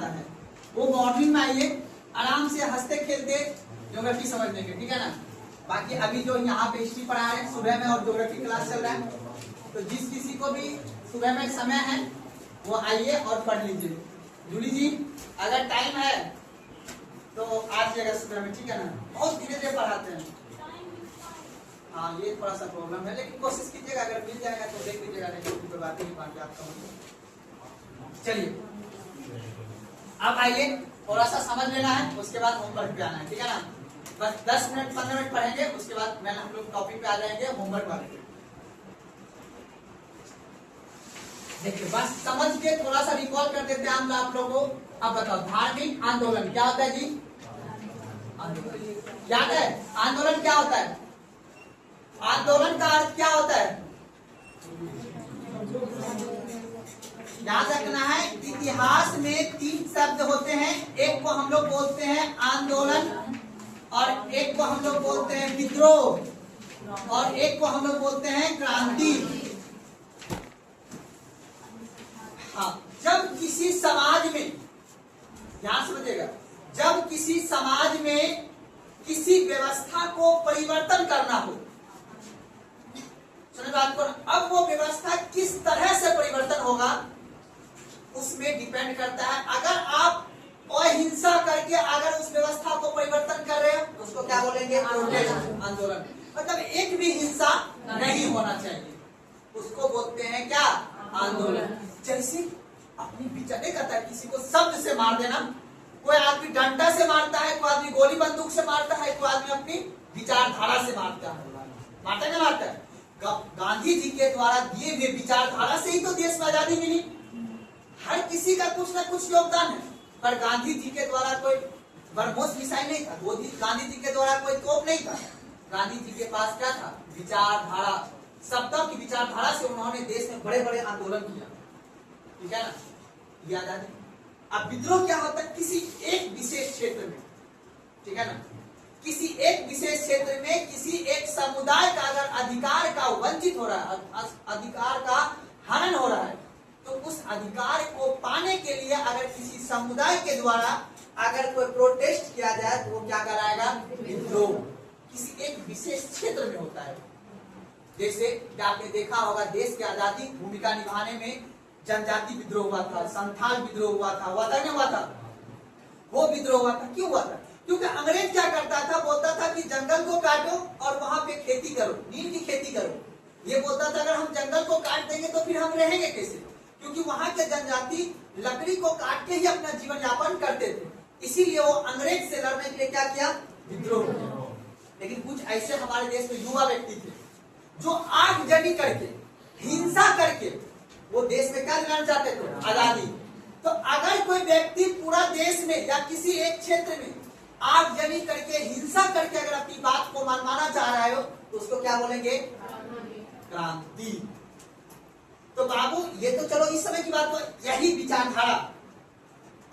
आता है। वो मॉर्निंग में आइए, आराम से हंसते खेलते ज्योग्राफी समझ लेंगे, ठीक है ना। बाकी अभी जो यहाँ पे हिस्ट्री पढ़ा रहे हैं सुबह में और ज्योग्राफी क्लास चल रहा है, तो जिस किसी को भी सुबह में समय है वो आइए और पढ़ लीजिए। जूली जी अगर टाइम है तो आज जगह सुबह में, ठीक है ना। बहुत धीरे धीरे पढ़ाते हैं, हाँ ये थोड़ा सा प्रॉब्लम है, लेकिन कोशिश कीजिएगा, अगर मिल जाएगा तो देख लीजिएगा, नहीं तो कोई बात नहीं, बाकी आप समझ। चलिए अब आइए, थोड़ा सा समझ लेना है, उसके बाद होमवर्क पे आना है, ठीक है ना। बस 10 मिनट 15 मिनट पढ़ेंगे, उसके बाद मैं हम लोग टॉपिक पे आ जाएंगे होमवर्क वाले। देखिए बस समझ के थोड़ा सा रिकॉल कर देते हैं हम आप लोगों को। अब बताओ धार्मिक आंदोलन क्या होता है जी? आंदोलन याद है? आंदोलन क्या होता है? आंदोलन का अर्थ क्या होता है? याद रखना है, इतिहास में 3 शब्द होते हैं, एक को हम लोग बोलते हैं आंदोलन, और एक को हम लोग बोलते हैं विद्रोह, और एक को हम लोग बोलते हैं क्रांति। हाँ, जब किसी समाज में, ध्यान समझिएगा, जब किसी समाज में किसी व्यवस्था को परिवर्तन करना हो, सुनिए बात को, अब वो व्यवस्था किस तरह से परिवर्तन होगा उसमें डिपेंड करता है। अगर आप अहिंसा करके अगर उस व्यवस्था को परिवर्तन कर रहे हो तो उसको क्या बोलेंगे? प्रोटेस्ट, आंदोलन। मतलब एक भी हिंसा नहीं होना चाहिए, उसको बोलते हैं क्या? आंदोलन। जैसे अपनी विचार नहीं करता है, किसी को शब्द से मार देना, कोई आदमी डंडा से मारता है, कोई आदमी गोली बंदूक से मारता है, कोई आदमी अपनी विचारधारा से मारता है। मारता क्या मारता है? गांधी जी के द्वारा दिए हुए विचारधारा से ही तो देश में आजादी मिली। हर किसी का कुछ ना कुछ योगदान है, पर गांधी जी के द्वारा कोई ब्रह्मोस मिसाइल नहीं था, गांधी जी के द्वारा कोई तोप नहीं था। गांधी जी के पास क्या था? विचारधारा। सबका की विचारधारा से उन्होंने देश में बड़े बड़े आंदोलन किया, ठीक है ना, ये आजादी। अब विद्रोह क्या होता है? किसी एक विशेष क्षेत्र में, ठीक है ना, किसी एक विशेष क्षेत्र में किसी एक समुदाय का अगर अधिकार का वंचित हो रहा है, अधिकार का हनन हो रहा है, तो उस अधिकार को पाने के लिए अगर किसी समुदाय के द्वारा अगर कोई प्रोटेस्ट किया जाए तो वो क्या कराएगा? विद्रोह। किसी एक विशेष क्षेत्र में होता है। जैसे आपने देखा होगा देश की आजादी भूमिका निभाने में जनजाति विद्रोह हुआ था, संथाल विद्रोह हुआ था, नहीं हुआ था? वो विद्रोह हुआ था, क्यों हुआ था? क्योंकि अंग्रेज क्या करता था? बोलता था कि जंगल को काटो और वहां पे खेती करो, नील की खेती करो। ये बोलता था अगर हम जंगल को काट देंगे तो फिर हम रहेंगे कैसे? क्योंकि वहां के जनजाति लकड़ी को काट के ही अपना जीवन यापन करते थे, इसीलिए वो अंग्रेज से लड़ने के लिए क्या किया? विद्रोह किया। लेकिन कुछ ऐसे हमारे देश में युवा व्यक्ति थे जो आगजनी करके, हिंसा करके वो देश में क्या दिलाना चाहते थे? आजादी। तो अगर कोई व्यक्ति पूरा देश में या किसी एक क्षेत्र में आगजनी करके, हिंसा करके अगर अपनी बात को मनवाना चाह रहा है तो उसको क्या बोलेंगे? क्रांति। तो बाबू ये तो चलो इस समय की बात हो, यही विचारधारा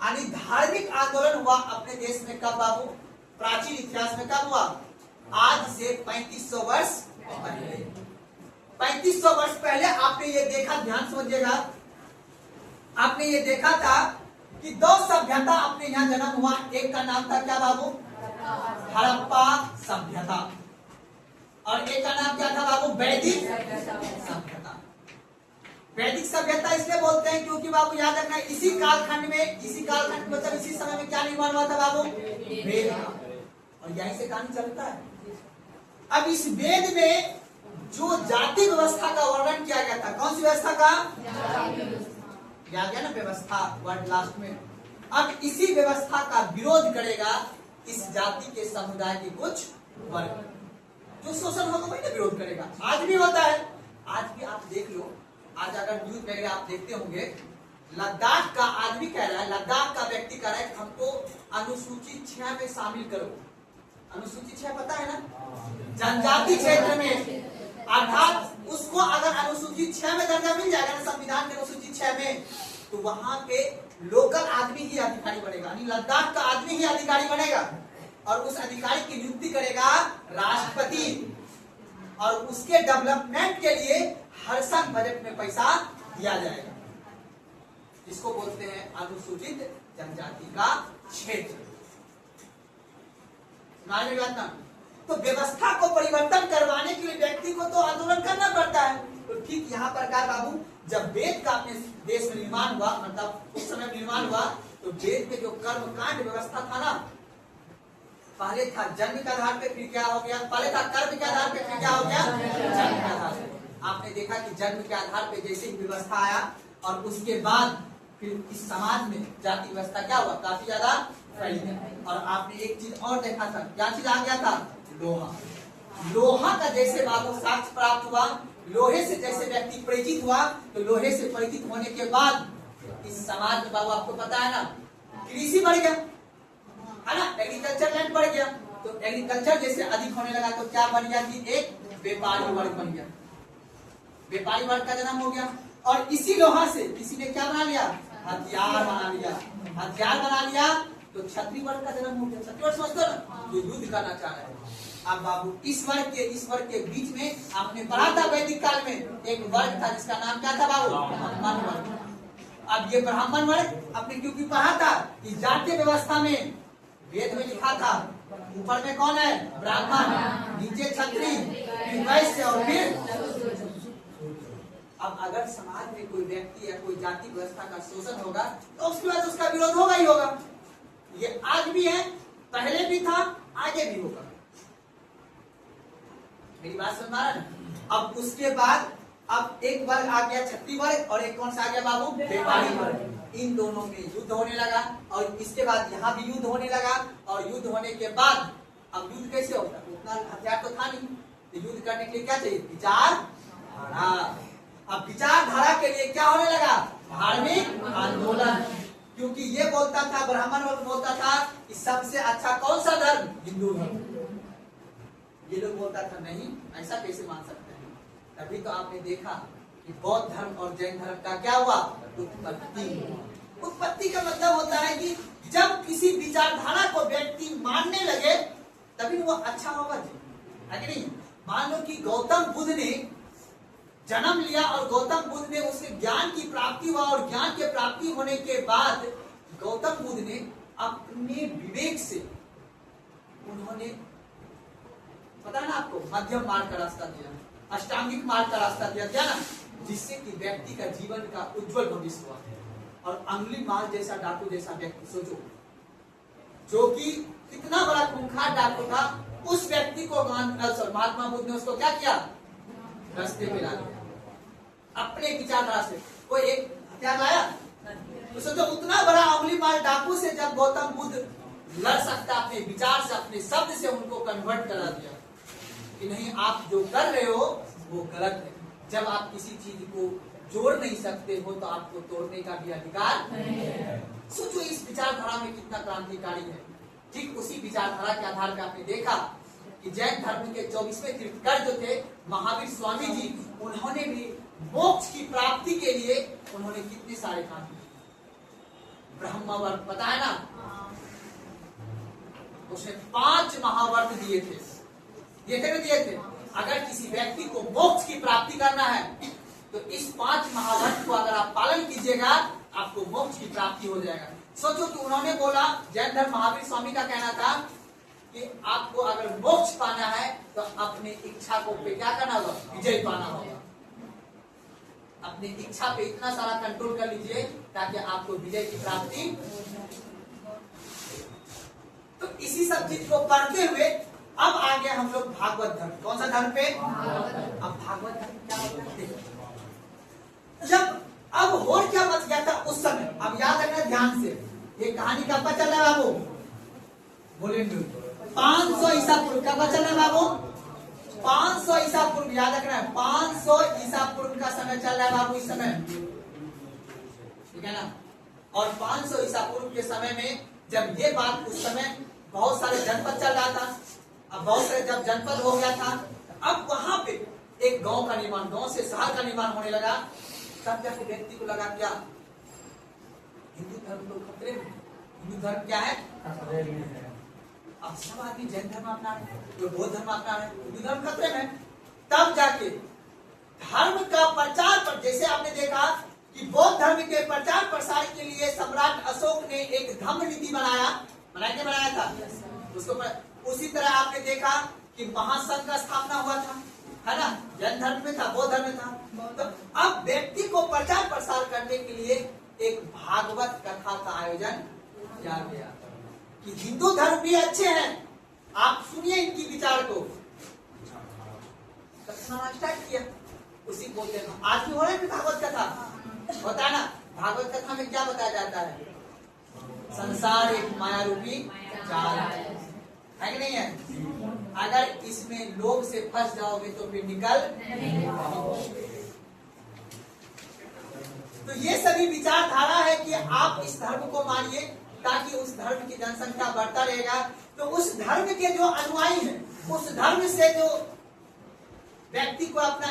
यानी धार्मिक आंदोलन हुआ अपने देश में कब बाबू? प्राचीन इतिहास में कब हुआ? आज से 3500 वर्ष पहले। 3500 वर्ष पहले आपने ये देखा, ध्यान समझिएगा, आपने ये देखा था कि 2 सभ्यता अपने यहाँ जन्म हुआ। एक का नाम था क्या बाबू? हड़प्पा सभ्यता, और एक का नाम क्या था बाबू? वैदिक सभ्यता। वैदिक सभ्यता इसलिए बोलते हैं क्योंकि बाबू याद रखना, इसी कालखंड मतलब इसी समय में क्या निर्माण हुआ था बाबू? वेद का, और यहीं से कहानी चलता है। अब इस वेद में जो जाति व्यवस्था का वर्णन किया गया था, कौन सी व्यवस्था का? याद है ना, व्यवस्था वर्ड लास्ट में। अब इसी व्यवस्था का विरोध करेगा इस जाति के समुदाय के कुछ वर्ग, जो शोषण होगा वही ना विरोध करेगा। आज भी होता है, आज भी आप देख लो, आज अगर न्यूज वगैरह आप देखते होंगे, लद्दाख का आदमी कह रहा है, लद्दाख का व्यक्ति कह रहा है कि हमको अनुसूची 6 में शामिल करो। अनुसूची 6 पता है ना? जनजाति क्षेत्र में, अर्थात उसको अगर अनुसूची 6 में दर्जा मिल जाएगा ना, संविधान के अनुसूची 6 में, तो वहां पे लोकल आदमी ही अधिकारी बनेगा, यानी लद्दाख का आदमी ही अधिकारी बनेगा, और उस अधिकारी की नियुक्ति करेगा राष्ट्रपति, और उसके डेवलपमेंट के लिए हर साल बजट में पैसा दिया जाएगा। इसको बोलते हैं अनुसूचित जनजाति का क्षेत्र। सुना मेरी बात ना? तो व्यवस्था को परिवर्तन करवाने के लिए व्यक्ति को तो आंदोलन करना पड़ता है। तो ठीक यहाँ प्रकार बाबू, जब वेद का अपने देश में निर्माण हुआ, मतलब उस समय निर्माण हुआ, तो वेद में जो कर्म कांड व्यवस्था था ना, पहले था जन्म के आधार पे, फिर क्या हो गया, पहले था कर्म के आधार पे, फिर क्या हो गया, जन्म के आधार पे। आपने देखा कि जन्म के आधार पे जैसे ही व्यवस्था आया और उसके बाद फिर इस समाज में जाति व्यवस्था क्या हुआ, काफी ज्यादा फैल गया। और आपने एक चीज और देखा था, क्या चीज आ गया था, लोहा। लोहा का जैसे बाबू साक्ष्य प्राप्त हुआ, लोहे से जैसे व्यक्ति परिचित हुआ, तो लोहे से परिचित होने के बाद इस समाज में बाबू आपको पता है ना, कृषि बढ़ गया है ना, एग्रीकल्चर लैंड बढ़ गया। तो एग्रीकल्चर जैसे अधिक होने लगा तो क्या बन गया कि एक व्यापारी वर्ग बन गया, व्यापारी वर्ग का जन्म हो गया। और इसी लोहा से किसी ने क्या बना लिया, हथियार बना लिया। हथियार बना लिया तो क्षत्रिय वर्ग का जन्म हो गया। क्षत्रिय वर्ग समझते हो ना, जो युद्ध करना चाह रहे हैं। अब बाबू इस वर्ग के बीच में आपने पढ़ा था वैदिक काल में एक वर्ग था जिसका नाम क्या था बाबू, ब्राह्मण वर्ग। अब ये ब्राह्मण वर्ग आपने क्योंकि पढ़ा था कि जातीय व्यवस्था में वेद में लिखा था, ऊपर में कौन है, ब्राह्मण, नीचे क्षत्रिय, फिर वैश्य और फिर। अब अगर समाज में कोई व्यक्ति या कोई जाति व्यवस्था का शोषण होगा तो उसके बाद उसका विरोध होगा ही होगा। ये आज भी है, पहले भी था, आगे भी होगा। मेरी बात समझ रहा है? अब उसके बाद अब एक वर्ग आ गया क्षत्रिय वर्ग और एक कौन सा आ गया बाबू, व्यापारी वर्ग। इन दोनों में युद्ध होने लगा और इसके बाद यहाँ भी युद्ध होने लगा। और युद्ध होने के बाद अब युद्ध कैसे होता है, उतना हथियार तो था नहीं, तो युद्ध करने के लिए क्या चाहिए, विचारधारा। अब विचारधारा के लिए क्या होने लगा, धार्मिक आंदोलन। क्योंकि ये बोलता था, ब्राह्मण वर्ग बोलता था कि सबसे अच्छा कौन सा धर्म, हिंदू धर्म। ये लोग बोलता था नहीं, ऐसा कैसे मान सकते हैं। तभी तो आपने देखा कि बौद्ध धर्म और जैन धर्म का क्या हुआ, उत्पत्ति। उत्पत्ति का मतलब होता है कि जब किसी विचारधारा को व्यक्ति मानने लगे तभी वो अच्छा होगा जी, है कि नहीं। मान लो कि गौतम बुद्ध ने जन्म लिया और गौतम बुद्ध ने उसे ज्ञान की प्राप्ति हुआ और ज्ञान के प्राप्ति होने के बाद गौतम बुद्ध ने अपने विवेक से उन्होंने, पता है ना आपको, मध्यम मार्ग का रास्ता दिया, अष्टांगिक मार्ग का रास्ता दिया ना, जिससे कि व्यक्ति का जीवन का उज्जवल भविष्य हुआ। और अंगुली माल जैसा डाकू जैसा व्यक्ति सोचो, जो कि कितना बड़ा खूंखार डाकू था, उस व्यक्ति को महात्मा बुद्ध ने उसको क्या किया, रास्ते पे ला दिया अपने विचारधारा से। कोई एक हथियार लाया, तो सोचो उतना बड़ा अंगुली माल डाकू से जब गौतम बुद्ध लड़ सकता अपने विचार से, अपने शब्द से उनको कन्वर्ट करा दिया कि नहीं, आप जो कर रहे हो वो गलत है। जब आप किसी चीज को जोड़ नहीं सकते हो तो आपको तोड़ने का भी अधिकार नहीं है। सोचो इस विचारधारा में कितना क्रांतिकारी है। ठीक उसी विचारधारा के आधार पर आपने देखा कि जैन धर्म के 24वें तीर्थंकर जो थे महावीर स्वामी जी, उन्होंने भी मोक्ष की प्राप्ति के लिए उन्होंने कितने सारे काम किए। ब्रह्मवर्त पता है ना, उसने 5 महावर्त दिए थे। अगर किसी व्यक्ति को मोक्ष की प्राप्ति करना है तो इस 5 महावर्त को अगर आप पालन कीजिएगा आपको मोक्ष की प्राप्ति हो जाएगा। सोचो कि उन्होंने बोला, जैन धर्म महावीर स्वामी का कहना था कि आपको अगर मोक्ष पाना है तो अपने इच्छा को पे क्या करना होगा, विजय पाना होगा। अपनी इच्छा पे इतना सारा कंट्रोल कर लीजिए ताकि आपको विजय की प्राप्ति। तो इसी सब चीज को पढ़ते हुए अब आ गया हम लोग भागवत धर्म। कौन सा धर्म पे, अब भागवत धर्म क्या होता है। जब अब और क्या बच गया था उस समय, अब याद रखना ध्यान से, ये कहानी कब का चल रहा है बाबू, बोलेंगे 500 ईसा पूर्व। कब का चल रहा है बाबू, 500 ईसा पूर्व। याद रखना है 500 ईसा पूर्व का समय चल रहा है बाबू इस समय, ठीक है ना। और 500 ईसा पूर्व के समय में जब ये बात, उस समय बहुत सारे जनपद चल रहा था। अब बहुत सारे जब जनपद हो गया था, अब वहां पे एक गांव का निर्माण, गांव से शहर का निर्माण होने लगा। तब जाके व्यक्ति को लगा क्या, हिंदू धर्म तो खतरे में, हिंदू धर्म क्या है, अब सब आदमी जैन धर्म अपना रहे, कोई बौद्ध धर्म अपना रहे, हिंदू धर्म खतरे में। तब जाके धर्म का प्रचार पर, जैसे आपने देखा कि बौद्ध धर्म के प्रचार प्रसार के लिए सम्राट अशोक ने एक धम्म नीति बनाया था उसको। उसी तरह आपने देखा कि महासंघ का स्थापना हुआ था, है ना, जैन धर्म में था, बौद्ध धर्म में था। तो अब व्यक्ति को प्रचार प्रसार करने के लिए एक भागवत कथा का आयोजन किया गया कि हिंदू धर्म भी अच्छे हैं, आप सुनिए इनकी विचार को। स्टार्ट किया, उसी बोलते हैं आज भी हो रहा है भागवत कथा, होता है ना। भागवत कथा में क्या बताया जाता है? संसार एक माया रूपी जाल है कि नहीं है? अगर इसमें लोभ से फंस जाओगे तो फिर निकल नहीं पाओगे। तो ये सभी विचारधारा है कि आप इस धर्म को मानिए ताकि उस धर्म की जनसंख्या बढ़ता रहेगा। तो उस धर्म के जो अनुयायी हैं, उस धर्म से जो व्यक्ति को अपना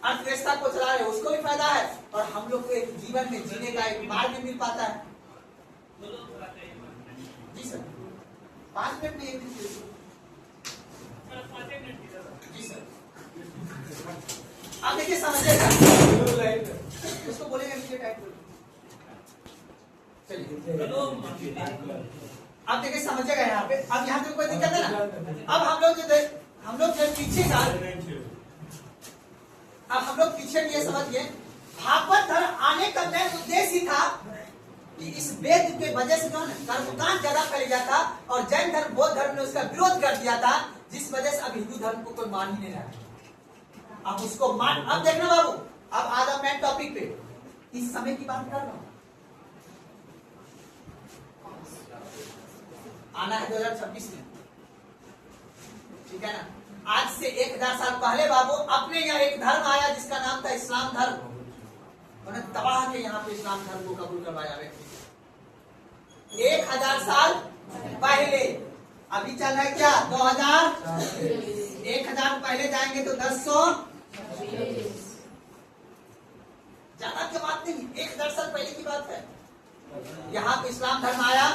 अर्थव्यवस्था को चला रहे उसको भी फायदा है, और हम लोग को एक जीवन में जीने का एक मार्ग भी मिल पाता है। जी सर, 5 मिनट में जी सर, आप देखिए समझिएगा, उसको बोलेंगे चलिए अब देखिए समझिएगा यहाँ पे। अब यहाँ पे कोई दिक्कत है ना? अब हम लोग जो पीछे का, अब हम लोग पीछे ये समझिए, भागवत धर्म आने का मेन उद्देश्य ही था कि इस वेद के वजह से जो है कर्मकांड ज्यादा फैल था, और जैन धर्म बौद्ध धर्म ने उसका विरोध कर दिया था, जिस वजह से अब हिंदू धर्म को कोई मान ही नहीं रहा। अब उसको मान, अब देखना बाबू, अब आज मैं टॉपिक पे इस समय की बात कर रहा हूं। आना है 2026 में, ठीक है ना। आज से 1000 साल पहले बाबू अपने यहाँ एक धर्म आया जिसका नाम था इस्लाम धर्म। उन्होंने तबाह के यहाँ पे इस्लाम धर्म को कबूल करवाया व्यक्ति 1000 साल पहले। अभी चल रहा है क्या 2000? 1000 पहले जाएंगे तो 1000 ज्यादा की बात नहीं, 1000 साल पहले की बात है। यहाँ पे इस्लाम धर्म आया,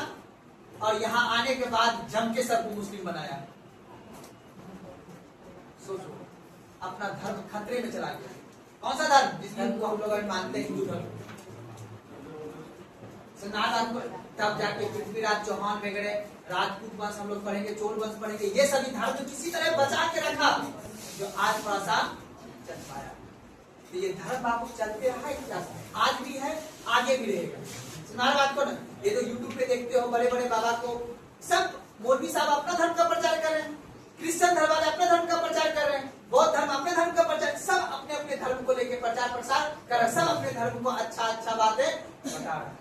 और यहाँ आने के बाद जम के सबको मुस्लिम बनाया। सोचो, अपना धर्म खतरे में चला गया। कौन सा धर्म? जिस धर्म को हम लोग मानते हैं, हिंदू धर्म। तब जाके पृथ्वीराज चौहान वगैरह, राजपूत वंश हम लोग पढ़ेंगे, चोल वंश पढ़ेंगे, ये सभी धर्म किसी तरह बचा के रखा जो आज थोड़ा सा चल पाया। तो ये धर्म बाबू चलते रहा है, आज भी है, आगे भी रहेगा। सुना बात को ना, ये तो यूट्यूब पे देखते हो बड़े बड़े बाबा को, सब मौलवी साहब अपना धर्म का प्रचार कर रहे हैं, क्रिश्चियन धर्म वाले अपने धर्म का प्रचार कर रहे हैं, बौद्ध धर्म अपने धर्म का प्रचार, सब अपने अपने धर्म को लेकर प्रचार प्रसार कर रहे हैं, सब अपने धर्म को अच्छा बातें बता रहे हैं।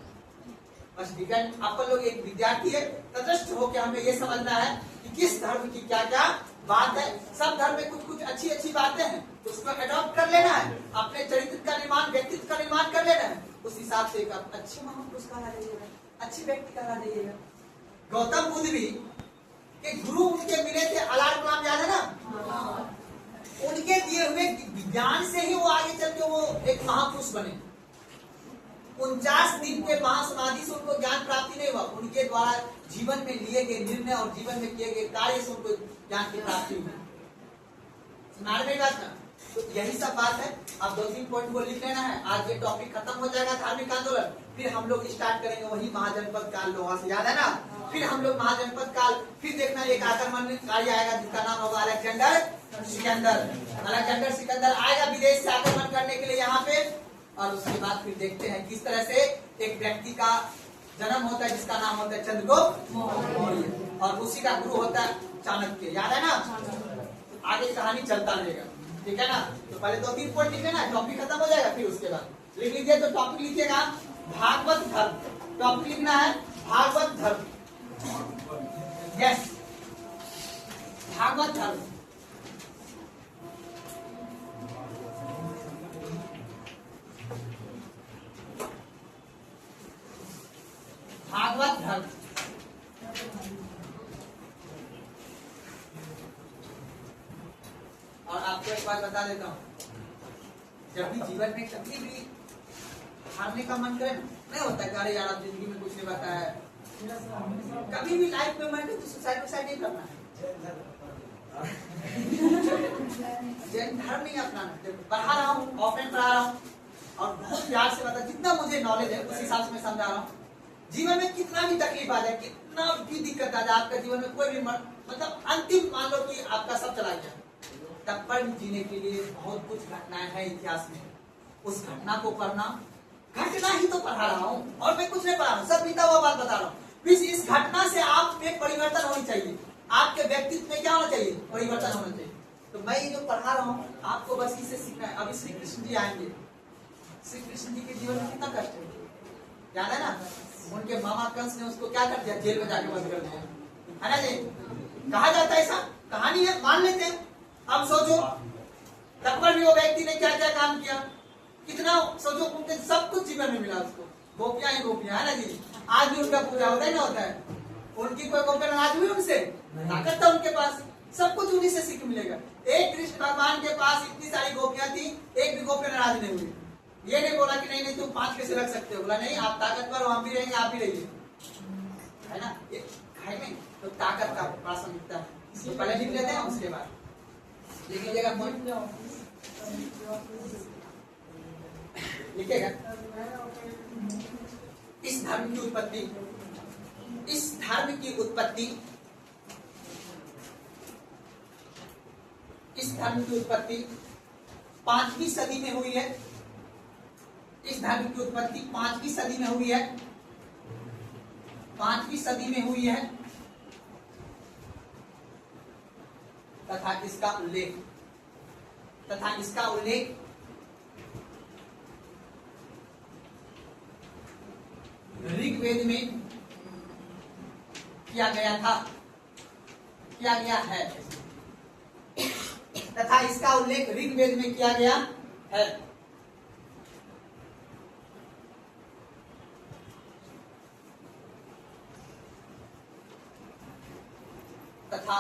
बस डिपेंड, अपन लोग एक विद्यार्थी है, तटस्थ होकर हमें ये समझना है कि किस धर्म की क्या क्या बात है। सब धर्म में कुछ अच्छी बातें हैं, उसको एडॉप्ट कर लेना है, अपने चरित्र का निर्माण, व्यक्तित्व का निर्माण कर लेना है। उस हिसाब से एक अच्छे महापुरुष कहा जाइएगा, अच्छे व्यक्ति कहा जाइएगा। गौतम बुद्ध भी के गुरु उनके मिले थे, अलार कलाम, याद है ना? उनके दिए हुए ज्ञान से ही वो आगे चल के वो एक महापुरुष बने। 49 दिन के महासमाधि से उनको ज्ञान प्राप्ति नहीं हुआ, उनके द्वारा जीवन में लिए गए निर्णय और जीवन में किए गए कार्य से उनको ज्ञान की प्राप्ति हुई। सुना रहे बात ना? तो यही सब बात है। अब 2-3 पॉइंट को लिख लेना है, आज ये टॉपिक खत्म हो जाएगा धार्मिक आंदोलन, फिर हम लोग स्टार्ट करेंगे वही महाजनपद काल लोहा से, याद है ना? फिर हम लोग महाजनपद काल, फिर देखना एक आक्रमणकारी आएगा जिसका नाम होगा अलेक्जेंडर सिकंदर। अलेक्जेंडर सिकंदर आएगा विदेश से आक्रमण करने के लिए यहाँ पे, और उसके बाद फिर देखते हैं किस तरह से एक व्यक्ति का जन्म होता है जिसका नाम होता है चंद्रगुप्त मौर्य, और उसी का गुरु होता है चाणक्य, याद है ना? आगे कहानी चलता रहेगा, ठीक है ना? तो पहले 2-3 पॉइंट लिखे ना, टॉपिक खत्म हो जाएगा, फिर उसके बाद लिख लीजिए। तो टॉपिक लिखिएगा भागवत धर्म, टॉपिक लिखना है भागवत धर्म, यस, भागवत धर्म। भागवत धर्म और आपको एक बात बता देता हूँ, जब भी जीवन में कभी भी हारने का मन करे, नहीं होता है अरे यार अब जिंदगी में कुछ नहीं बता है, कभी भी लाइफ में मन तो सुसाइड नहीं करना है, जैन धर्म नहीं अपनाना। पढ़ा रहा हूँ, ऑफलाइन पढ़ा रहा हूँ, और बहुत प्यार से बता, जितना मुझे नॉलेज है उस हिसाब से मैं समझा रहा हूँ। जीवन में कितना भी तकलीफ आ जाए, कितना भी दिक्कत आ जाए, आपका जीवन में कोई भी मतलब अंतिम मान लो कि आपका सब चला गया, तब पर जीने के लिए बहुत कुछ घटनाएं हैं इतिहास में। उस घटना को पढ़ना, घटना ही तो पढ़ा रहा हूँ और मैं कुछ नहीं पढ़ा रहा हूँ, सब बीता हुआ बात बता रहा हूँ। इस घटना से आप में परिवर्तन होनी चाहिए, आपके व्यक्तित्व में क्या होना चाहिए, परिवर्तन होना चाहिए। तो मैं ये जो पढ़ा रहा हूँ आपको बस इसे सीखना है। अभी श्री कृष्ण जी आएंगे, श्री कृष्ण जी के जीवन में कितना कष्ट है, याद है ना? उनके मामा कंस ने उसको क्या कर दिया, जेल में जाके बंद कर दिया, है ना जी? कहा जाता है, ऐसा कहानी है, मान लेते हैं। अब सोचो तब पर भी वो व्यक्ति ने क्या क्या काम किया, कितना सोचो, उनके सब कुछ जीवन में मिला उसको, गोपियां ही गोपियां, है ना जी? आज भी उनका पूजा होता है ना, होता है। उनकी कोई गोपियां नाराज हुई उनसे? ताकत था उनके पास, सब कुछ उन्हीं से सीख मिलेगा। एक कृष्ण भगवान के पास इतनी सारी गोपियां थी, एक भी गोपियां नाराज नहीं हुई। ये नहीं बोला कि नहीं नहीं तुम 5 कैसे रख सकते हो, बोला नहीं आप ताकतवर हो, हम भी रहेंगे, आप भी रहिए, है ना? ये है नहीं तो ताकत का प्रासंगिकता है। तो पहले लिख लेते हैं, उसके बाद लिख लीजिएगा, लिखेगा। इस धर्म की उत्पत्ति, इस धर्म की उत्पत्ति, इस धर्म की उत्पत्ति 5वीं सदी में हुई है। इस धर्म की उत्पत्ति 5वीं सदी में हुई है, 5वीं सदी में हुई है। तथा इसका उल्लेख ऋग्वेद में किया गया था, किया गया है। तथा इसका उल्लेख ऋग्वेद में किया गया है। तथा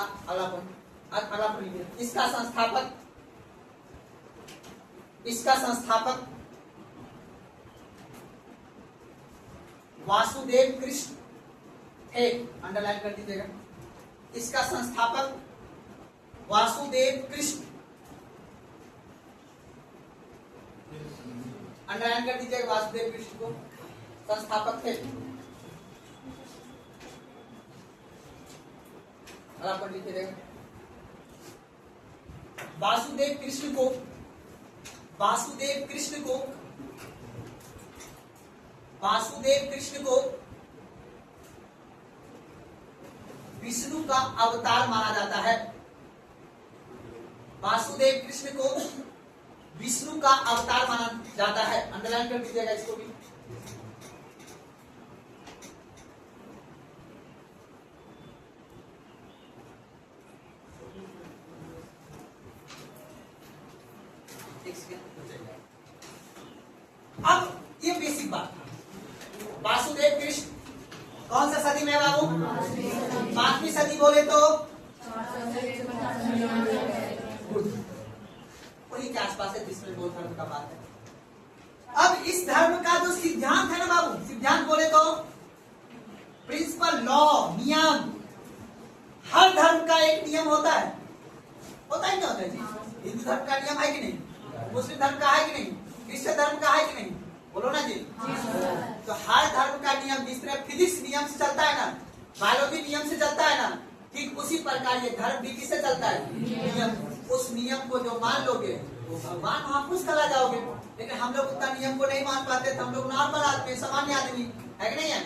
इसका संस्थापक वासुदेव कृष्ण थे, अंडरलाइन कर दीजिएगा। इसका संस्थापक वासुदेव कृष्ण, अंडरलाइन कर दीजिएगा, वासुदेव कृष्ण को संस्थापक थे। पर लिखिएगा वासुदेव कृष्ण को विष्णु का अवतार माना जाता है। वासुदेव कृष्ण को विष्णु का अवतार माना जाता है, अंडरलाइन कर दीजिएगा इसको भी। अब ये बेसिक बात, वासुदेव कृष्ण कौन सा सदी में है बाबू? 5वीं सदी बोले तो उन्हीं के आसपास है, जिसमें दो धर्म का बात है। अब इस धर्म का जो सिद्धांत है ना बाबू, सिद्धांत बोले तो प्रिंसिपल, लॉ, नियम, हर धर्म का एक नियम होता है, होता है क्या होता है जी? हिंदू धर्म का नियम है कि नहीं? मुस्लिम धर्म का है कि नहीं? क्रिश्चियन धर्म का है कि नहीं? बोलो ना जी। तो हर धर्म का नियम, जिस तरह फिजिक्स नियम से चलता है ना, बायोलॉजी नियम से चलता है ना, ठीक उसी प्रकार ये धर्म भी किससे चलता है? नियम। उस नियम को जो मान लोगे वो भगवान महापुरुष कहा जाओगे। लेकिन हम लोग उतना नियम को नहीं मान पाते थे, हम लोग नॉर्मल आदमी, सामान्य आदमी है कि नहीं है?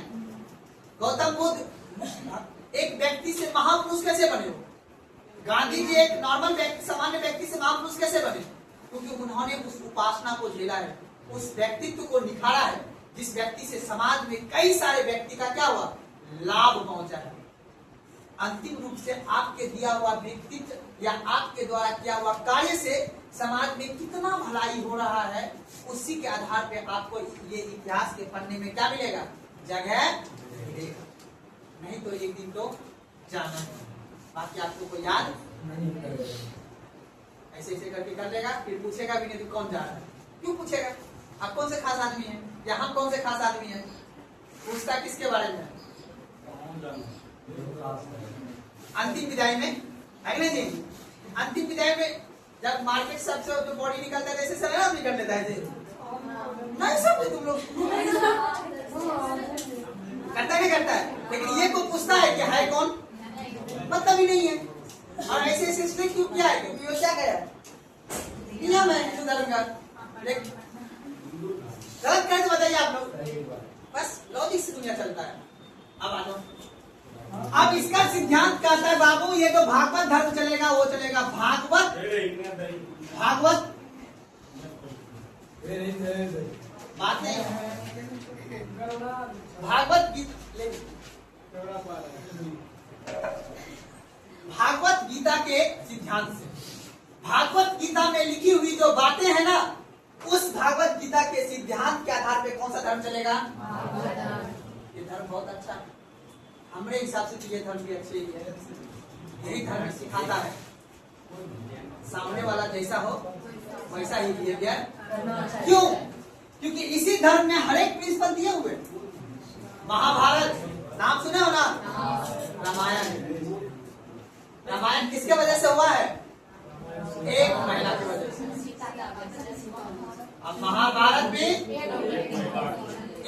गौतम बुद्ध एक व्यक्ति से महापुरुष कैसे बने हो? गांधी जी एक नॉर्मल व्यक्ति, सामान्य व्यक्ति से महापुरुष कैसे बने? क्योंकि उन्होंने उस उपासना को झेला है, उस व्यक्तित्व को निखारा है, जिस व्यक्ति से समाज में कई सारे व्यक्ति का क्या हुआ, लाभ पहुंचा है। अंतिम रूप से आपके दिया हुआ व्यक्तित्व या आपके द्वारा किया हुआ कार्य से समाज में कितना भलाई हो रहा है, उसी के आधार पे आपको ये इतिहास के पन्ने में क्या मिलेगा, जगह मिलेगा। नहीं तो एक दिन तो जाना है, बाकी आपको कोई याद नहीं। ऐसे ऐसे करके कर लेगा, फिर पूछेगा भी नहीं तो कौन जा रहा है, क्यों पूछेगा? आप कौन से खास आदमी हैं या हम कौन से खास आदमी हैं? पूछता किसके बारे में? अंतिम विदाई में, अगले दिन अंतिम विदाई में जब मार्केट सबसे जो बॉडी निकलता है, ऐसे निकल लेता है जी। नहीं समझे तुम लोग? करता नहीं करता है, लेकिन ये को पूछता है कि है कौन, मतलब ही नहीं है। और ऐसे ऐसे इसलिए क्यों किया है, क्योंकि वो क्या गया नियम है हिंदू धर्म का। गलत करे तो बताइए आप लोग, बस लॉजिक से दुनिया चलता है। अब आ जाओ, अब इसका सिद्धांत कहता है बाबू ये तो भागवत धर्म चलेगा, वो चलेगा भागवत, भागवत बात नहीं, भागवत भागवत गीता के सिद्धांत से, भागवत गीता में लिखी हुई जो बातें हैं ना, उस भागवत गीता के सिद्धांत के आधार पे कौन सा धर्म चलेगा? ये धर्म बहुत अच्छा है हमारे हिसाब से, तो ये धर्म भी अच्छे ही है। यही धर्म सिखाता है सामने वाला जैसा हो वैसा ही बिहेवियर। क्यों? क्योंकि इसी धर्म में हर एक प्रिंसिपल दिए हुए। महाभारत नाम सुने हो ना? रामायण, रामायण किसके वजह से हुआ है? एक महिला की वजह से। अब महाभारत भी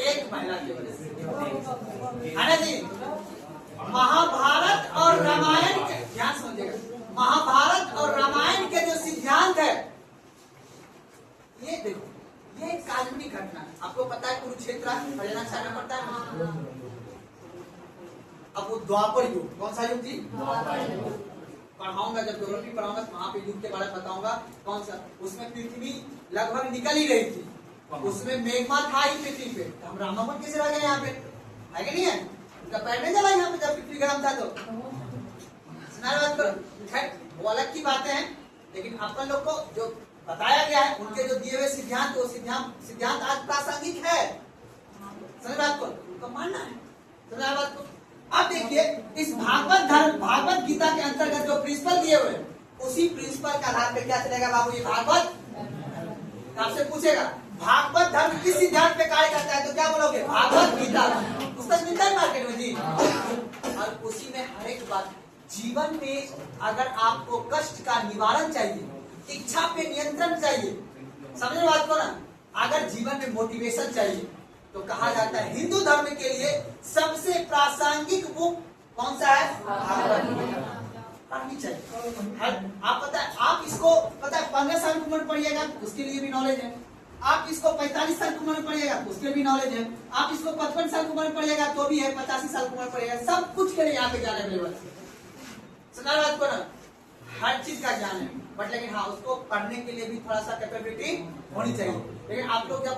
एक महिला की वजह से, है ना जी? महाभारत और रामायण के, ध्यान समझिएगा, महाभारत और रामायण के जो सिद्धांत है, ये देखो, ये एक काल्पनिक घटना है। आपको पता है कुरुक्षेत्र हरियाणा साइड में पड़ता है। अब वो द्वापर युग, कौन सा युग जी? पढ़ाऊंगा, जब ज्योग्राफी पढ़ाऊंगा तो वहां पे युग के बारे में बताऊंगा कौन सा। उसमें पृथ्वी लगभग निकल ही रही थी, उसमें मेघमा था ही पृथ्वी पे, तो हम रामायण कैसे रह गए यहाँ पे? है कि नहीं है? उनका पैर नहीं चला यहाँ पे जब पृथ्वी गर्म था तो। वो अलग की बातें हैं, लेकिन अपन लोग को जो बताया गया है, उनके जो दिए हुए सिद्धांत, वो सिद्धांत आज प्रासंगिक है। समझ बात को, उनको मानना है। समझ बात को। अब देखिए, इस भागवत धर्म, भागवत गीता के अंतर्गत जो प्रिंसिपल दिए हुए, उसी प्रिंसिपल के आधार पे क्या चलेगा बाबू? ये भागवत आपसे पूछेगा भागवत धर्म किस सिद्धांत पे कार्य करता है, तो क्या बोलोगे? भागवत गीता। पुस्तक मिलता है मार्केट में जी, और उसी में हर एक बात। जीवन में अगर आपको कष्ट का निवारण चाहिए, इच्छा पे नियंत्रण चाहिए, समझे बात को ना, अगर जीवन में मोटिवेशन चाहिए, तो कहा जाता है हिंदू धर्म के लिए सबसे प्रासंगिक बुक कौन सा है? भागवत गीता। पढ़नी चाहिए। आप पता है, आप इसको पता है 15 साल की उम्र में पढ़िएगा, उसके लिए भी नॉलेज है। आप इसको 45 साल की उम्र में पढ़िएगा, उसके लिए भी नॉलेज है। आप इसको 55 साल की उम्र में पढ़िएगा तो भी है, 85 साल की उम्र में पढ़िएगा, सब कुछ के लिए यहाँ पे ज्ञान अवेलेबल है। सुना बात को ना, हर चीज का ज्ञान है, बट लेकिन हाँ, उसको पढ़ने के लिए भी थोड़ा सा कैपेबिलिटी होनी चाहिए। लेकिन आप लोग जब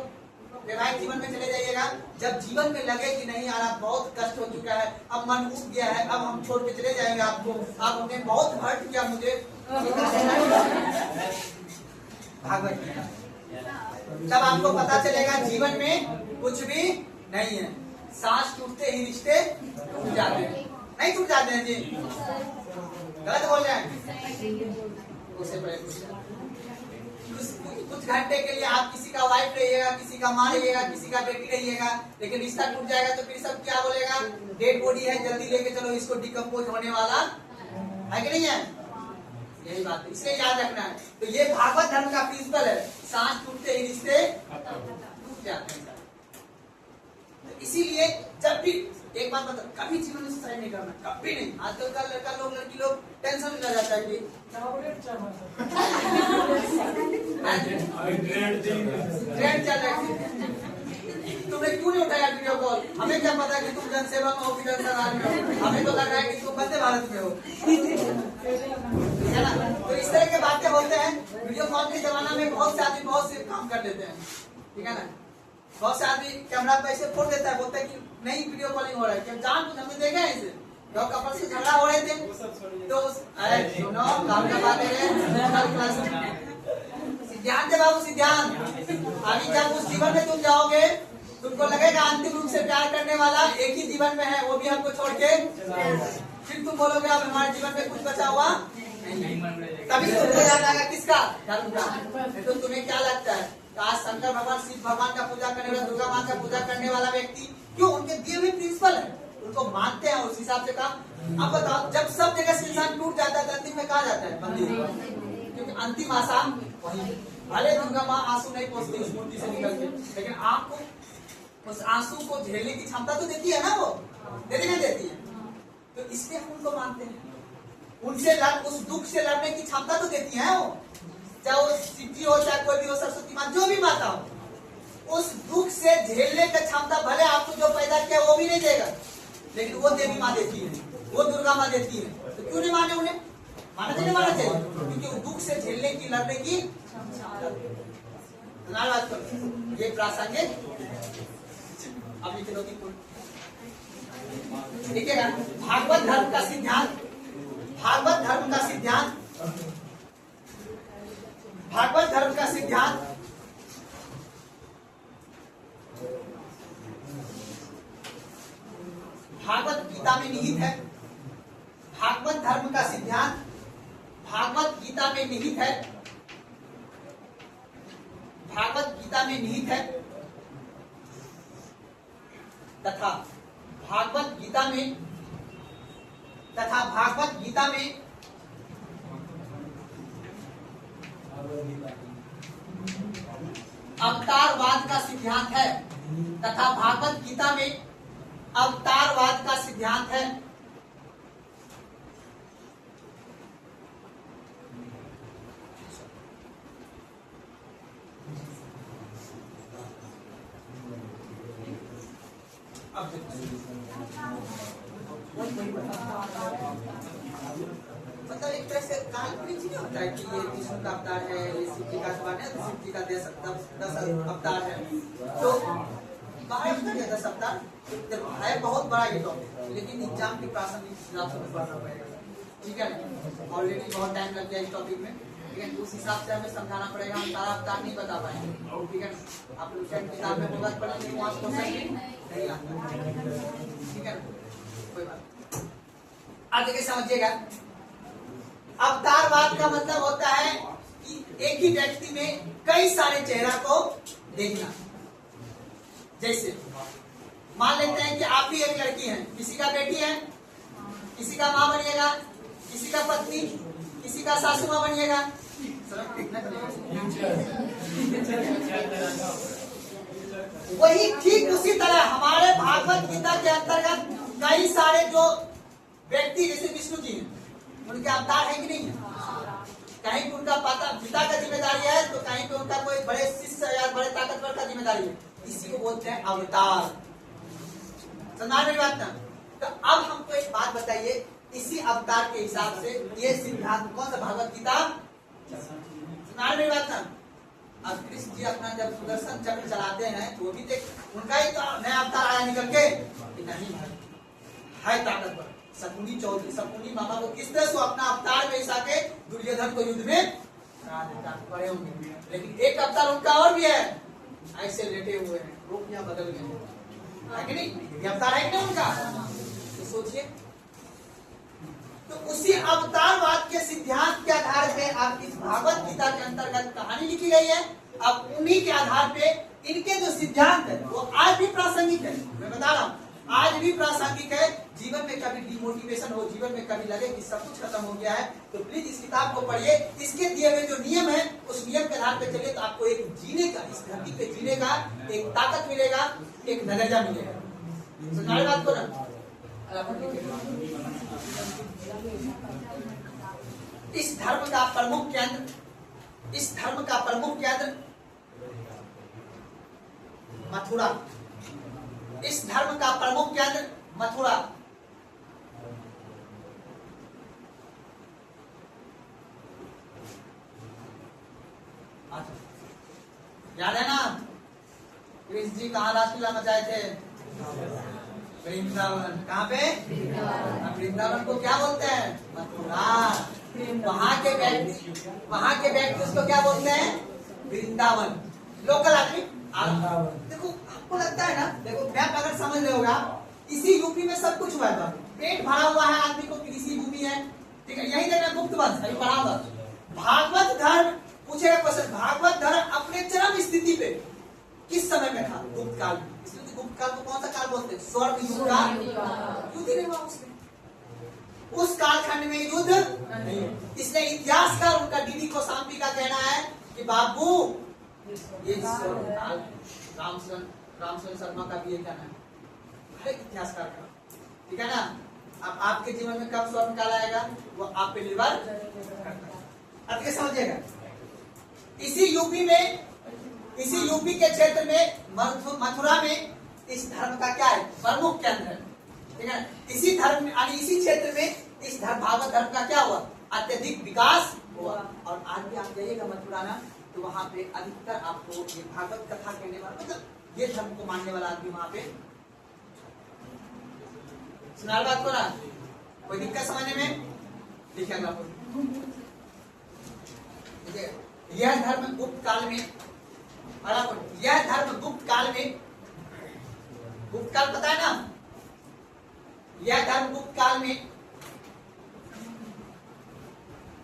वैवाहिक जीवन में चले जाइएगा, जब जीवन में लगे कि नहीं यार अब बहुत कष्ट हो चुका है, अब मन उठ गया है, अब हम छोड़ के चले जाएंगे आपको, आपने बहुत हर्ट किया मुझे, भागवत गीता, तब आपको पता चलेगा जीवन में कुछ भी नहीं है। सांस टूटते ही रिश्ते टूट जाते हैं, नहीं टूट जाते हैं जी? गलत बोल रहे हैं। उससे पहले कुछ घंटे के लिए आप किसी का वाइफ रहिएगा, किसी का माँ रहिएगा, किसी का बेटी रहिएगा, लेकिन रिश्ता टूट जाएगा तो फिर सब क्या बोलेगा? डेड बॉडी है, जल्दी लेके चलो, इसको डिकम्पोज होने वाला है कि नहीं है? यही बात है, इसलिए याद रखना है। तो ये भागवत धर्म का प्रिंसिपल है, सांस टूटते ही रिश्ते टूट जाते हैं। तो इसीलिए जब भी एक बात बता, कभी जीवन में सुसाइड नहीं करना, कभी नहीं। आजकल का लड़का लोग, लड़की लोग टेंशन में जाता है कि ट्रेंड चल रहा है। तुमने क्यों नहीं उठाया वीडियो कॉल? हमें क्या पता कि तुम जनसेवा में हो कि जनसंहार में हो? हमें तो लग रहा है कि तुम वंदे भारत में हो, है ना? तो इस तरह के बातें होते हैं। वीडियो कॉल के जमाना में बहुत से आदमी बहुत से काम कर लेते हैं, ठीक है ना? बहुत से आदमी कैमरा पे ऐसे फोड़ देता है, बोलता है कि नहीं वीडियो कॉलिंग हो रहा है, क्या जान कुछ हमने देखा है इसे? तो कपल से झगड़ा हो रहे थे, तो सुनो काम का बात है, सिद्धांत है बाबू, सिद्धांत। अभी जब उस जीवन में तुम जाओगे, तुमको लगेगा अंतिम रूप से प्यार करने वाला एक ही जीवन में है, वो भी हमको छोड़ के, फिर तुम बोलोगे अब हमारे जीवन में कुछ बचा हुआ तभी तुमको याद आएगा किसका? धर्म का। तो तुम्हें क्या लगता है, आज शंकर भगवान, शिव भगवान का पूजा करने वाला, दुर्गा माँ का पूजा करने वाला व्यक्ति क्यों? उनके दिए हुए प्रिंसिपल है, उनको मानते हैं, उस हिसाब से काम। अब बताओ, जब सब जगह से इंसान टूट जाता है तो अंतिम में कहा जाता है मंदिर, क्योंकि अंतिम आसान वही। भले दुर्गा माँ आंसू नहीं पोंछती उस मूर्ति से निकल के, लेकिन आपको उस आंसू को झेलने की क्षमता तो देती है ना, वो देती नहीं देती है। तो इसलिए हम उनको मानते हैं। उनसे उस दुख से लड़ने की क्षमता तो देती है वो, चाहे वो शिव जी हो, चाहे कोई भी हो, सरस्वती माँ, जो भी माता हो, उस दुख से झेलने की क्षमता भले आपको जो पैदा किया वो भी नहीं देगा, लेकिन वो देवी माँ देती है, वो दुर्गा माँ देती है। तो क्यों नहीं माने उन्हें? माना चाहिए, माना चाहिए, क्योंकि वो दुख से झेलने की, लड़ने की बात करो। ये प्रासंगिक। अब लिख लो देखिएगा, भागवत धर्म का सिद्धांत, भागवत धर्म का सिद्धांत, भागवत धर्म का सिद्धांत भागवत गीता में निहित है। भागवत धर्म का सिद्धांत भागवत गीता में निहित है, भागवत गीता में निहित है, तथा भागवत गीता में अवतारवाद का सिद्धांत है, तथा भागवत गीता में अवतारवाद का सिद्धांत है। मतलब एक तरह से काल्पनिक नहीं होता है कि ये विष्णु का अवतार है, ये शिव जी का अवतार है, तो शिव जी का 10 अवतार है, तो बाहर 10 अवतार है, बहुत बड़ा ये टॉपिक, लेकिन एग्जाम के प्रासंगिक हिसाब से पढ़ना पड़ेगा, ठीक है। ऑलरेडी बहुत टाइम लग गया इस टॉपिक में, लेकिन उस हिसाब से हमें समझाना पड़ेगा, हम सारा अवतार नहीं बता पाएंगे, ठीक है। आप लोग किताब में होगा पढ़ेंगे, वहाँ से नहीं आता, ठीक है, कोई बात। अब देखिए समझिएगा, अवतारवाद का मतलब होता है कि एक ही व्यक्ति में कई सारे चेहरा को देखना। जैसे मान लेते हैं कि आप ही एक लड़की हैं, किसी का बेटी है, किसी का माँ बनिएगा, किसी का पत्नी, किसी का सासू माँ बनिएगा। वही ठीक उसी तरह हमारे भागवत गीता के अंतर्गत कई सारे जो व्यक्ति जैसे विष्णु जी हैं, उनके अवतार है कि नहीं है? कहीं पे उनका पिता का जिम्मेदारी है, तो कहीं पे उनका कोई बड़े शिष्य या बड़े ताकतवर का जिम्मेदारी है, इसी को बोलते हैं अवतार। समझ मेरी बात ना? तो अब हमको एक बात बताइए, इसी अवतार के हिसाब से ये सिद्धांत कौन सा भागवत गीता? समझ मेरी बात ना? अब कृष्ण जी अपना जब सुदर्शन चक्र चलाते हैं तो भी देख उनका ही तो नया अवतार आया निकल के, नहीं है ताकतवर। शकुनी मामा को किस तरह से अपना अवतार में ऐसा के दुर्योधन को युद्ध में पड़े होंगे, लेकिन एक अवतार उनका और भी है, ऐसे लेटे हुए हैं, रूपियां बदल गए, है कि नहीं? ये अवतार है क्या उनका? तो सोचिए, तो उसी अवतारवाद के सिद्धांत के आधार पे आप इस भागवत गीता के अंतर्गत कहानी लिखी गई है। अब उन्हीं के आधार पे इनके जो सिद्धांत है वो आज भी प्रासंगिक है। मैं बता रहा हूँ, आज भी प्रासंगिक है। जीवन में कभी डिमोटिवेशन हो, जीवन में कभी लगे कि सब कुछ खत्म हो गया है, तो प्लीज इस किताब को पढ़िए। इसके दिए हुए जो नियम है उस नियम के आधार पे चलिए, तो आपको एक जीने का, इस धरती पे जीने का एक ताकत मिलेगा, एक नजरिया मिलेगा। समझ बात को ना? इस धर्म का प्रमुख केंद्र, इस धर्म का प्रमुख केंद्र मथुरा, इस धर्म का प्रमुख केंद्र मथुरा। याद है ना कृष्ण जी कहाँ रासलीला मचाए थे? वृंदावन। कहाँ पे? वृंदावन को क्या बोलते हैं? मथुरा। वहाँ के व्यक्ति उसको क्या बोलते हैं? वृंदावन। लोकल आदमी देखो, आपको लगता है ना, देखो मैप अगर समझ रहे होगा, इसी यूपी में सब कुछ हुआ था, पेट भरा हुआ है आदमी को, कृषि भूमि है, ठीक है, यही देखना गुप्त वंश अभी पढ़ाऊंगा। भागवत धर्म पूछेगा क्वेश्चन, भागवत धर्म अपने चरम स्थिति पे किस समय में था? गुप्त काल। इसलिए गुप्त काल को कौन सा काल बोलते हैं? स्वर्ग युग का। युद्ध नहीं हुआ उसमें, उस कालखंड में युद्ध नहीं। इसलिए इतिहासकार उनका डीडी कोसाम्बी का कहना है कि बाबू ये रामचरण शर्मा का भी ये क्या नाम है, हर एक इतिहासकार का, ठीक है ना। अब आपके जीवन में कब स्वर निकाला आएगा वो आप पे निर्भर करता है। अब ये समझिएगा, इसी यूपी के क्षेत्र में मथुरा में इस धर्म का क्या है, प्रमुख केंद्र है, ठीक है। इसी धर्म यानी इसी क्षेत्र में इस भागवत धर्म का क्या हुआ, अत्यधिक विकास हुआ। और आज भी आप जाइएगा मथुरा ना, तो वहां पे अधिकतर आपको ये भागवत कथा कहने वाला, मतलब ये धर्म को मानने वाला आदमी वहां पे सुना बात को ना, कोई दिक्कत समझने में, देखिएगा यह धर्म गुप्त काल में, यह धर्म गुप्त काल में, गुप्त काल पता है ना, यह धर्म गुप्त काल में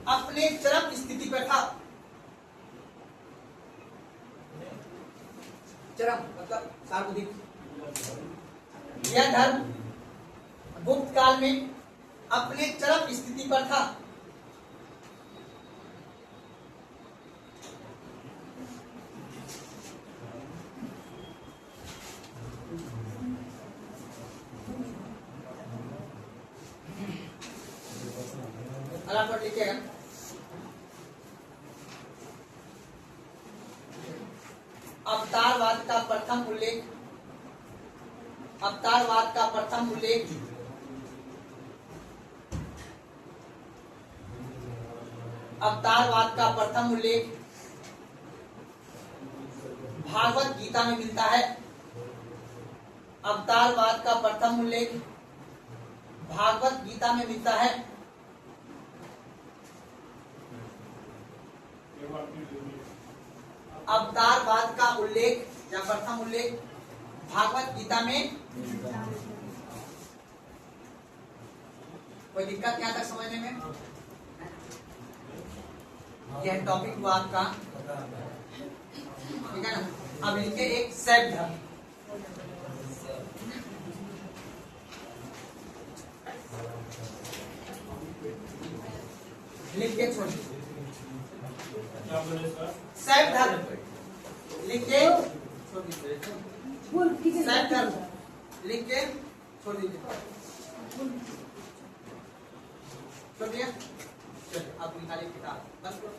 अपने चरम स्थिति पर था। चरम मतलब सर्वाधिक। यह धर्म गुप्त काल में अपने चरम स्थिति पर था। लिखिएगा, अवतारवाद का प्रथम उल्लेख, अवतारवाद का प्रथम उल्लेख अवतारवाद का प्रथम उल्लेख भागवत गीता में मिलता है। अवतारवाद का प्रथम उल्लेख भागवत गीता में मिलता है। अवतारवाद का उल्लेख या प्रथम उल्लेख भागवत गीता में, कोई दिक्कत यहाँ तक समझने में? यह टॉपिक हुआ आपका, ठीक है ना। अब लिखे एक शैव धर्म, लिख के छोड़ दीजिए। शैव धर्म लिख के छोड़ दीजिए। शैव धर्म लिख के छोड़ दीजिए। छोड़ दिया? चलिए अब निकालिए किताब, बस करो।